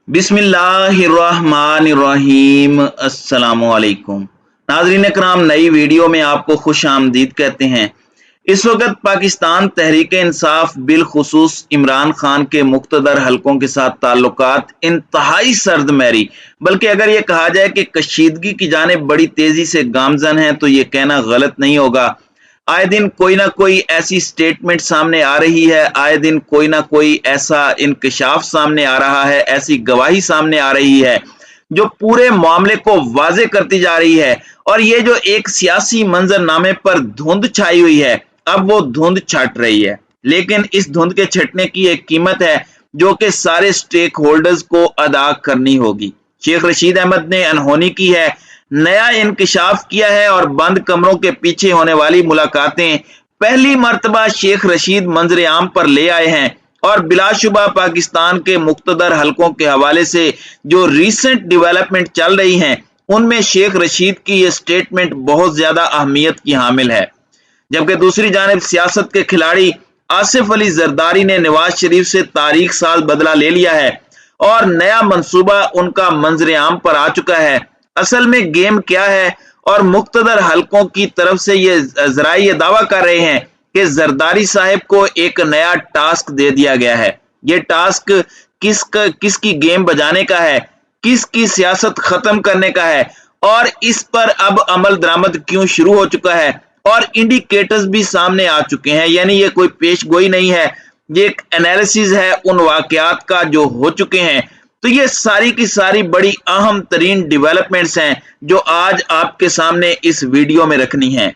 बिस्मिल्लाहिर्रहमानिर्रहीम। अस्सलामुअलैकुम नाज़रीन कराम, नई वीडियो में आपको खुश आमदीद कहते हैं। इस वक्त पाकिस्तान तहरीक इंसाफ बिलखुसूस इमरान खान के मुख्तदर हलकों के साथ ताल्लुकात इंतहाई सर्द मैरी, बल्कि अगर ये कहा जाए कि कशीदगी की जानिब बड़ी तेजी से गामजन है तो ये कहना गलत नहीं होगा। आए दिन कोई ना कोई ऐसी स्टेटमेंट सामने आ रही है, आए दिन कोई ना कोई ऐसा इंकशाफ सामने आ रहा है, ऐसी गवाही सामने आ रही है जो पूरे मामले को वाजे करती जा रही है। और ये जो एक सियासी मंजरनामे पर धुंध छाई हुई है, अब वो धुंध छट रही है, लेकिन इस धुंध के छटने की एक कीमत है जो कि सारे स्टेक होल्डर्स को अदा करनी होगी। शेख रशीद अहमद ने अनहोनी की है, नया इंकशाफ किया है और बंद कमरों के पीछे होने वाली मुलाकातें पहली मर्तबा शेख रशीद मंजर आम पर ले आए हैं। और बिलाशुबा पाकिस्तान के मुख्तदर हलकों के हवाले से जो रीसेंट डेवलपमेंट चल रही हैं, उनमें शेख रशीद की ये स्टेटमेंट बहुत ज्यादा अहमियत की हामिल है। जबकि दूसरी जानिब सियासत के खिलाड़ी आसिफ अली जरदारी ने नवाज शरीफ से तारीख साज बदला ले लिया है और नया मंसूबा उनका मंजर आम पर आ चुका है। असल में गेम क्या है, और मुख्तदर हलकों की तरफ से ये जराए ये दावा कर रहे हैं कि जरदारी साहब को एक नया टास्क दे दिया गया है। ये टास्क किसकी गेम बजाने का है, किसकी सियासत खत्म करने का है, और इस पर अब अमल दरामद क्यों शुरू हो चुका है और इंडिकेटर्स भी सामने आ चुके हैं। यानी ये कोई पेशगोई नहीं है, ये एक एनालिसिस है उन वाकयात का जो हो चुके हैं। तो ये सारी की सारी बड़ी अहम तरीन डेवलपमेंट्स हैं जो आज आपके सामने इस वीडियो में रखनी है।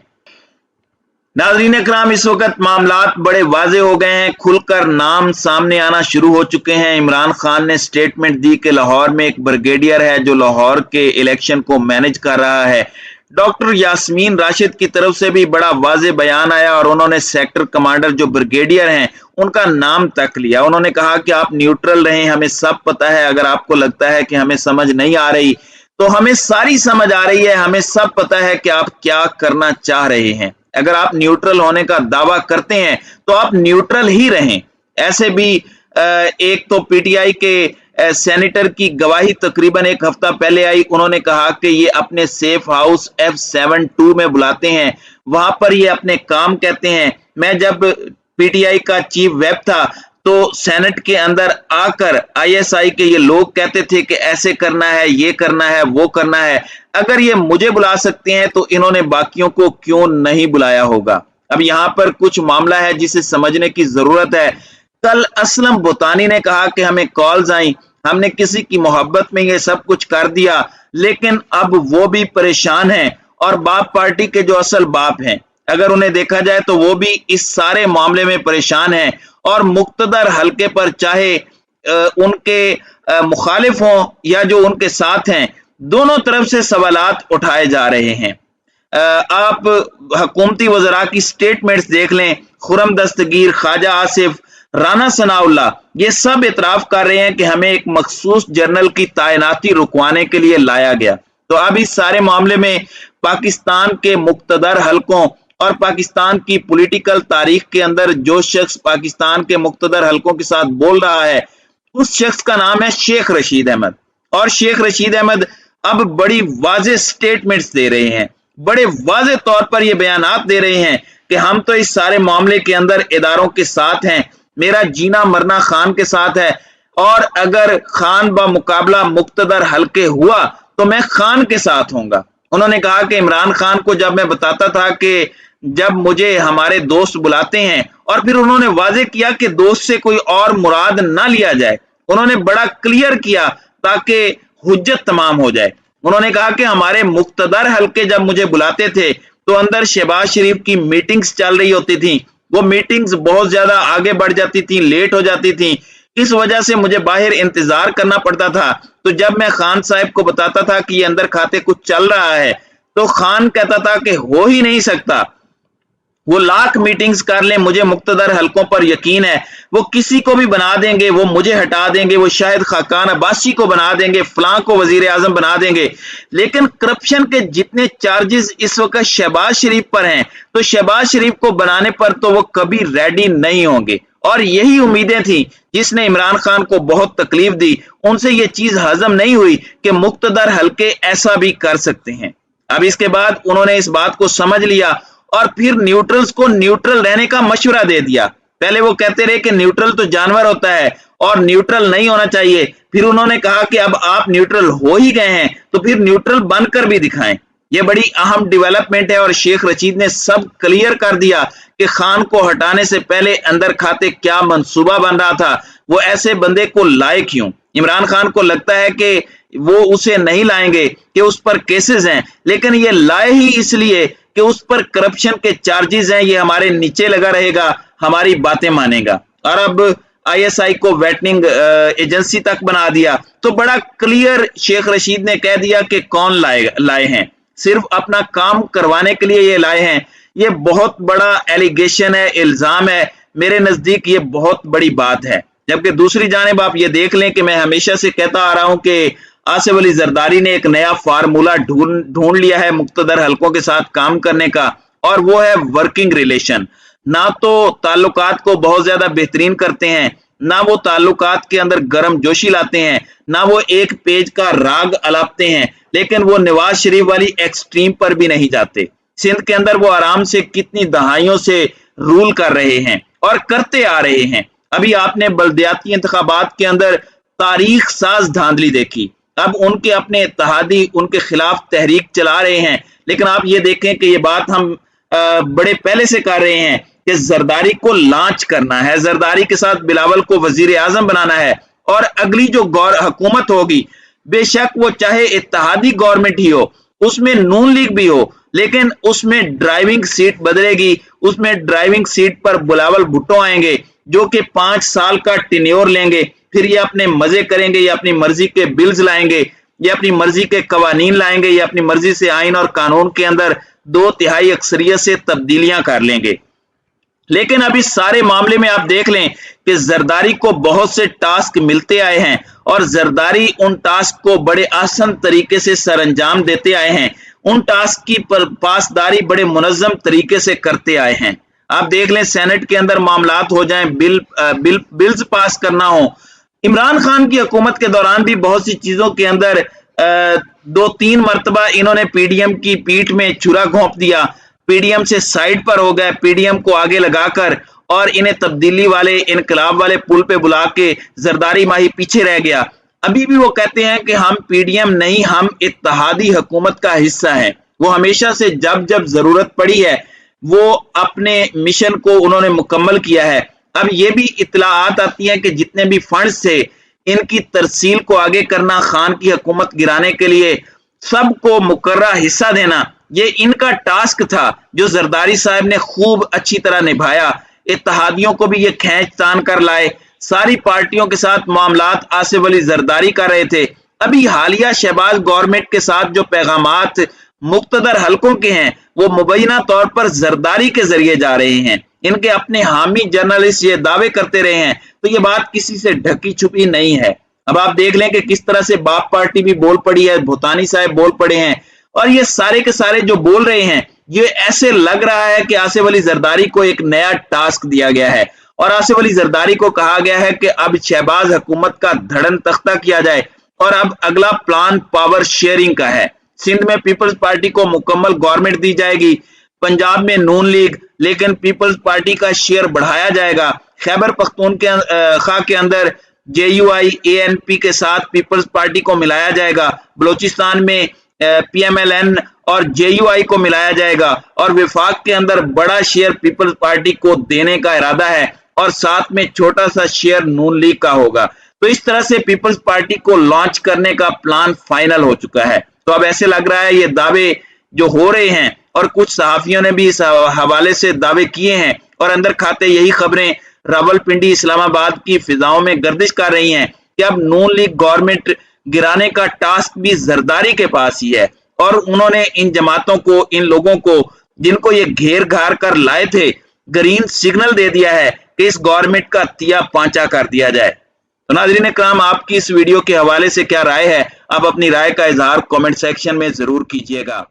नाज़रीन इकराम, इस वक्त मामलात बड़े वाजे हो गए हैं, खुलकर नाम सामने आना शुरू हो चुके हैं। इमरान खान ने स्टेटमेंट दी कि लाहौर में एक ब्रिगेडियर है जो लाहौर के इलेक्शन को मैनेज कर रहा है। डॉक्टर यास्मीन राशिद की तरफ से भी बड़ा वाजे बयान आया और उन्होंने सेक्टर कमांडर जो ब्रिगेडियर हैं उनका नाम तक लिया। उन्होंने कहा कि आप न्यूट्रल रहें, हमें सब पता है। अगर आपको लगता है कि हमें समझ नहीं आ रही तो हमें सारी समझ आ रही है, हमें सब पता है कि आप क्या करना चाह रहे हैं। अगर आप न्यूट्रल होने का दावा करते हैं तो आप न्यूट्रल ही रहें। ऐसे भी एक तो पीटीआई के सेनेटर की गवाही तकरीबन एक हफ्ता पहले आई। उन्होंने कहा कि ये अपने सेफ हाउस F72 में बुलाते हैं, वहां पर ये अपने काम कहते हैं। मैं जब पीटीआई का चीफ वेब था तो सेनेट के अंदर आकर आईएसआई के ये लोग कहते थे कि ऐसे करना है, ये करना है, वो करना है। अगर ये मुझे बुला सकते हैं तो इन्होंने बाकियों को क्यों नहीं बुलाया होगा। अब यहाँ पर कुछ मामला है जिसे समझने की जरूरत है। कल असलम बुतानी ने कहा कि हमें कॉल्स आई, हमने किसी की मोहब्बत में ये सब कुछ कर दिया, लेकिन अब वो भी परेशान हैं और बाप पार्टी के जो असल बाप हैं, अगर उन्हें देखा जाए तो वो भी इस सारे मामले में परेशान हैं। और मुख्तदर हलके पर चाहे उनके मुखालिफ हों या जो उनके साथ हैं, दोनों तरफ से सवालात उठाए जा रहे हैं। आप हुकूमती वज़रा की स्टेटमेंट्स देख लें, खुरम दस्तगीर, ख्वाजा आसिफ, राना सनाउल्लाह, ये सब इतराफ कर रहे हैं कि हमें एक मखसूस जर्नल की तैनाती रुकवाने के लिए लाया गया। तो अब इस सारे मामले में पाकिस्तान के मुख्तदर हलकों और पाकिस्तान की पॉलिटिकल तारीख के अंदर जो शख्स पाकिस्तान के मुख्तदर हलकों के साथ बोल रहा है, उस शख्स का नाम है शेख रशीद अहमद। और शेख रशीद अहमद अब बड़ी वाज़ेह स्टेटमेंट्स दे रहे हैं, बड़े वाज़ेह तौर पर ये बयानात दे रहे हैं कि हम तो इस सारे मामले के अंदर इदारों के साथ हैं, मेरा जीना मरना खान के साथ है, और अगर खान बा मुकाबला मुख्तदर हलके हुआ तो मैं खान के साथ होऊंगा। उन्होंने कहा कि इमरान खान को जब मैं बताता था कि जब मुझे हमारे दोस्त बुलाते हैं, और फिर उन्होंने वाजे किया कि दोस्त से कोई और मुराद ना लिया जाए, उन्होंने बड़ा क्लियर किया ताकि हुज्जत तमाम हो जाए। उन्होंने कहा कि हमारे मुख्तदर हलके जब मुझे बुलाते थे तो अंदर शहबाज शरीफ की मीटिंग्स चल रही होती थी, वो मीटिंग्स बहुत ज्यादा आगे बढ़ जाती थी, लेट हो जाती थी, इस वजह से मुझे बाहर इंतजार करना पड़ता था। तो जब मैं खान साहब को बताता था कि ये अंदर खाते कुछ चल रहा है तो खान कहता था कि हो ही नहीं सकता, वो लाख मीटिंग्स कर लें, मुझे मुख्तदर हलकों पर यकीन है, वो किसी को भी बना देंगे, वो मुझे हटा देंगे, वो शायद खाकान अब्बासी को बना देंगे, फलां को वजीर आजम बना देंगे। लेकिन करप्शन के जितने चार्जेस इस वक्त शहबाज शरीफ पर हैं, तो शहबाज शरीफ को बनाने पर तो वो कभी रेडी नहीं होंगे। और यही उम्मीदें थी जिसने इमरान खान को बहुत तकलीफ दी। उनसे ये चीज हजम नहीं हुई कि मुक्तदर हल्के ऐसा भी कर सकते हैं। अब इसके बाद उन्होंने इस बात को समझ लिया और फिर न्यूट्रल्स को न्यूट्रल रहने का मशवरा दे दिया। पहले वो कहते रहे कि न्यूट्रल तो जानवर होता है और न्यूट्रल नहीं होना चाहिए, फिर उन्होंने कहा कि अब आप न्यूट्रल हो ही गए हैं तो फिर न्यूट्रल बनकर भी दिखाएं। ये बड़ी अहम डेवलपमेंट है और शेख रशीद ने सब क्लियर कर दिया कि खान को हटाने से पहले अंदर खाते क्या मंसूबा बन रहा था, वो ऐसे बंदे को लाए क्यों। इमरान खान को लगता है कि वो उसे नहीं लाएंगे कि उस पर केसेस हैं, लेकिन ये लाए ही इसलिए कि उस पर करप्शन के चार्जेस हैं, ये हमारे नीचे लगा रहेगा, हमारी बातें मानेगा। और अब ISI को वेटनिंग एजेंसी तक बना दिया तो बड़ा क्लियर शेख रशीद ने कह दिया कि कौन लाए हैं, सिर्फ अपना काम करवाने के लिए ये लाए हैं। ये बहुत बड़ा एलिगेशन है, इल्जाम है, मेरे नजदीक ये बहुत बड़ी बात है। जबकि दूसरी जानिब आप ये देख लें कि मैं हमेशा से कहता आ रहा हूं कि आसिफ अली जरदारी ने एक नया फार्मूला ढूंढ लिया है मुक्तदर हलकों के साथ काम करने का, और वो है वर्किंग रिलेशन। ना तो ताल्लुकात को बहुत ज्यादा बेहतरीन करते हैं, ना वो ताल्लुकात के अंदर गर्म जोशी लाते हैं, ना वो एक पेज का राग अलापते हैं, लेकिन वो नवाज शरीफ वाली एक्सट्रीम पर भी नहीं जाते। सिंध के अंदर वो आराम से कितनी दहाइयों से रूल कर रहे हैं और करते आ रहे हैं। अभी आपने बल्दियाती इंतखाबात के अंदर तारीख साज धांधली देखी, अब उनके अपने इत्तेहादी उनके खिलाफ तहरीक चला रहे हैं। लेकिन आप ये देखें कि ये बात हम बड़े पहले से कर रहे हैं कि जरदारी को लॉन्च करना है, जरदारी के साथ बिलावल को वजीर आजम बनाना है, और अगली जो हुकूमत होगी बेशक वो चाहे इत्तेहादी गवर्नमेंट ही हो, उसमें नून लीग भी हो, लेकिन उसमें ड्राइविंग सीट बदलेगी। उसमें ड्राइविंग सीट पर बिलावल भुट्टो आएंगे जो कि 5 साल का टेन्योर लेंगे, फिर ये अपने मजे करेंगे, ये अपनी मर्जी के बिल्स लाएंगे, ये अपनी मर्जी के कवानीन लाएंगे, ये अपनी मर्जी से आइन और कानून के अंदर 2/3 अक्सरियत से तब्दीलियां कर लेंगे। लेकिन अब इस सारे मामले में आप देख लें कि जरदारी को बहुत से टास्क मिलते आए हैं और जरदारी उन टास्क को बड़े आसान तरीके से सरअंजाम देते आए हैं, उन टास्क की पासदारी बड़े मुनज्जम तरीके से करते आए हैं। आप देख लें सेनेट के अंदर मामलात हो जाएं, बिल्स पास करना हो, इमरान खान की हुकूमत के दौरान भी बहुत सी चीजों के अंदर 2-3 मरतबा इन्होंने PDM की पीठ में छुरा घोंप दिया, PDM से साइड पर हो गए, PDM को आगे लगाकर, और इन्हें तब्दीली वाले इनकलाब वाले पुल पे बुला के जरदारी माही पीछे रह गया। अभी भी वो कहते हैं कि हम PDM नहीं, हम इत्तेहादी हुकूमत का हिस्सा है। वो हमेशा से जब जब जरूरत पड़ी है वो अपने मिशन को उन्होंने मुकम्मल किया है। अब ये भी इत्तलाआत आती हैं कि जितने भी फंड्स थे इनकी तरसील को आगे करना, खान की हुकूमत गिराने के लिए सबको मुकर्रा हिस्सा देना, ये इनका टास्क था जो जरदारी साहब ने खूब अच्छी तरह निभाया। इत्तेहादियों को भी ये खींच तान कर लाए, सारी पार्टियों के साथ मामलात आसिफ अली जरदारी कर रहे थे। अभी हालिया शहबाज गवर्नमेंट के साथ जो पैगामात मुक्तदर हलकों के हैं वो मुबैना तौर पर जरदारी के जरिए जा रहे हैं। इनके अपने हामी जर्नलिस्ट ये दावे करते रहे हैं, तो ये बात किसी से ढकी छुपी नहीं है। अब आप देख लें कि किस तरह से बाप पार्टी भी बोल पड़ी है, भूतानी साहब बोल पड़े हैं, और ये सारे के सारे जो बोल रहे हैं ये ऐसे लग रहा है कि आसिफ अली जरदारी को एक नया टास्क दिया गया है और आसिफ अली जरदारी को कहा गया है कि अब शहबाज हुकूमत का धड़न तख्ता किया जाए और अब अगला प्लान पावर शेयरिंग का है। सिंध में पीपल्स पार्टी को मुकम्मल गवर्नमेंट दी जाएगी, पंजाब में नून लीग, लेकिन पीपल्स पार्टी का शेयर बढ़ाया जाएगा। खैबर पख्तूनख्वा के अंदर JUI ANP के साथ पीपल्स पार्टी को मिलाया जाएगा, बलोचिस्तान में PMLN और JUI को मिलाया जाएगा, और विफाक के अंदर बड़ा शेयर पीपल्स पार्टी को देने का इरादा है और साथ में छोटा सा शेयर नून लीग का होगा। तो इस तरह से पीपल्स पार्टी को लॉन्च करने का प्लान फाइनल हो चुका है। तो अब ऐसे लग रहा है ये दावे जो हो रहे हैं, और कुछ सहाफियों ने भी इस हवाले से दावे किए हैं और अंदर खाते यही खबरें रावलपिंडी इस्लामाबाद की फिजाओं में गर्दिश कर रही हैं कि अब नून लीग गवर्नमेंट गिराने का टास्क भी जरदारी के पास ही है, और उन्होंने इन जमातों को, इन लोगों को जिनको ये घेर घार कर लाए थे, ग्रीन सिग्नल दे दिया है कि इस गवर्नमेंट का तिया पांचा कर दिया जाए। तो नाज़रीन इकराम, आपकी इस वीडियो के हवाले से क्या राय है? आप अपनी राय का इजहार कमेंट सेक्शन में जरूर कीजिएगा।